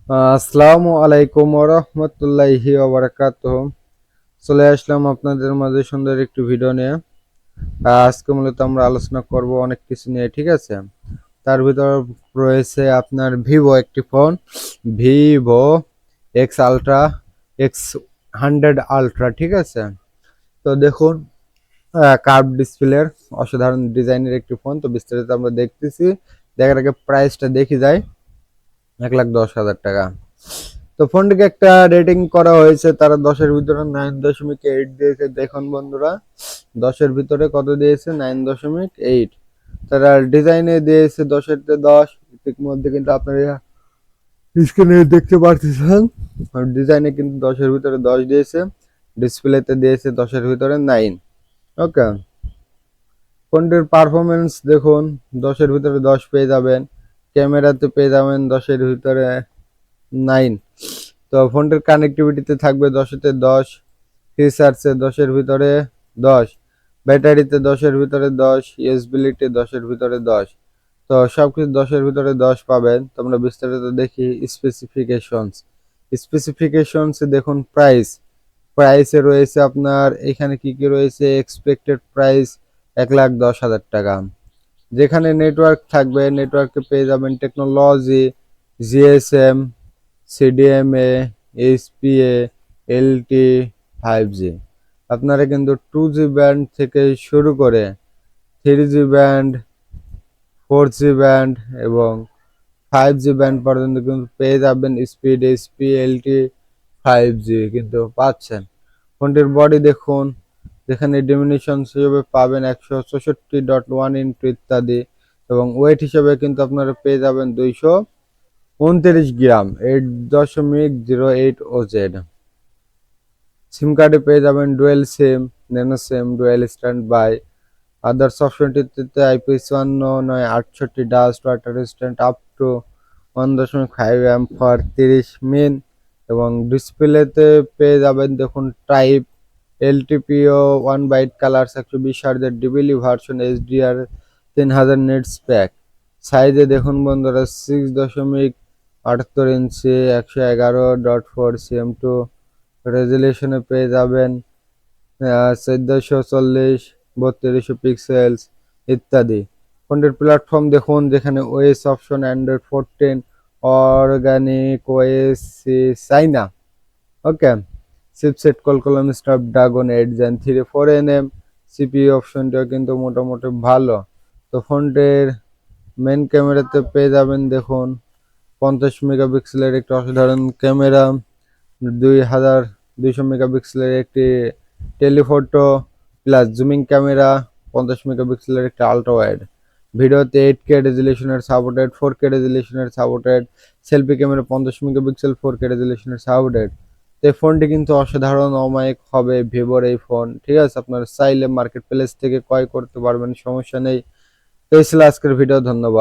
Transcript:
আসসালামু আলাইকুম ওয়া রাহমাতুল্লাহি ওয়া বারাকাতুহু। চলে আসলাম আপনাদের মাঝে সুন্দর একটি ভিডিও নিয়ে। আজকে মূলত আমরা আলোচনা করব অনেক কিছু নিয়ে, ঠিক আছে। তার ভিতর রয়েছে আপনার ভিভো একটি phone, Vivo x ultra, X100 ultra, ঠিক আছে। তো দেখুন, কার্ভ ডিসপ্লের অসাধারণ ডিজাইনের একটি ফোন। তো বিস্তারিত আমরা দেখতেছি, দেখার আগে প্রাইসটা দেখি যায়। 1,10,000 টাকা। তো ফোনটিকে একটা রেটিং করা হয়েছে, তারা 10-এর ভিতরে 9.8 দিয়েছে। দেখুন বন্ধুরা, 10-এর ভিতরে কত দিয়েছে? 9.8। তারা ডিজাইনে দিয়েছে 10-এর 10। ইতিমধ্যে কিন্তু আপনারা স্ক্রিনে দেখতে পারতেছেন, ডিজাইনে কিন্তু 10-এর ভিতরে 10 দিয়েছে, ডিসপ্লেতে দিয়েছে 10-এর ভিতরে 9। ওকে, ফোনটির পারফরমেন্স দেখুন, 10-এর ভিতরে 10 পেয়ে যাবেন। ক্যামেরাতে পেয়ে যাবেন 10-এর ভিতরে 9। তো ফোনটির কানেক্টিভিটিতে থাকবে 10-এতে 10, ফিচার্সে 10-এর ভিতরে 10, ব্যাটারিতে 10-এর ভিতরে 10, ইউএসবিলিটি 10-এর ভিতরে 10। তো সবকিছু 10-এর ভিতরে 10 পাবেন। তো আমরা বিস্তারিত দেখি স্পেসিফিকেশনসে দেখুন, প্রাইসে রয়েছে আপনার এখানে কি কি রয়েছে। এক্সপেক্টেড প্রাইস 1,10,000 টাকা। যেখানে নেটওয়ার্ক থাকবে, নেটওয়ার্কে পেয়ে যাবেন technology, GSM, CDMA, hPa, LT, 5G। আপনারা কিন্তু 2G ব্যান্ড থেকে শুরু করে 3G ব্যান্ড, 4G ব্যান্ড এবং 5G ব্যান্ড পর্যন্ত কিন্তু পেয়ে যাবেন। স্পিড, এইচপি, এলটি, 5G কিন্তু পাচ্ছেন। ফোনটির বডি দেখুন, যেখানে ডিমিনিশন হিসেবে পাবেন 164.1 ইঞ্চি ইত্যাদি, এবং ওয়েট হিসেবে কিন্তু আপনারা পেয়ে যাবেন 229 গ্রাম, 8.08 ওজেড। সিম কার্ডে পেয়ে যাবেন dual SIM, nano SIM, dual standby বাই। আদার্স অপশনটিতে IP5498 dust water resistant up to 1.5 amp for 30 min. এবং ডিসপ্লেতে পেয়ে যাবেন দেখুন টাইপ এলটিপিও 1 বাইট কালার 120 হার্জের ডিবিলি ভার্সন এইচডিআর 3000 নিটস প্যাক। সাইজে দেখুন বন্ধুরা, 6.78 ইঞ্চি, 111.4 cm2। রেজুলেশনে পেয়ে যাবেন 1440, 3200 পিক্সেলস ইত্যাদি। ফোনটির প্ল্যাটফর্ম দেখুন, যেখানে OS option Android 14, organic OS China. Okay, chipset Qualcomm Snapdragon 8 Gen 3 4nm। CPU অপশনটিও কিন্তু মোটামুটি ভালো। তো ফোনটির মেন ক্যামেরাতে পেয়ে যাবেন দেখুন 50 মেগাপিক্সেলের একটি অসাধারণ ক্যামেরা, 2200 মেগাপিক্সেলের একটি টেলিফোটো প্লাস জুমিং ক্যামেরা, 50 মেগাপিক্সেলের একটি আল্ট্রা ওয়াইড। ভিডিওতে 8K রেজুলেশনের সাপোর্টেড, 4K রেজুলেশনের supported. Selfie camera 50 megapixel, 4K রেজুলেশনের সাপোর্টেড। তো এই ফোনটি কিন্তু অসাধারণ অমায়িক হবে, ভিভোর এই ফোন, ঠিক আছে। আপনারা চাইলে মার্কেট প্লেস থেকে ক্রয় করতে পারবেন, সমস্যা নেই। তো এই ছিল আজকের ভিডিও, ধন্যবাদ।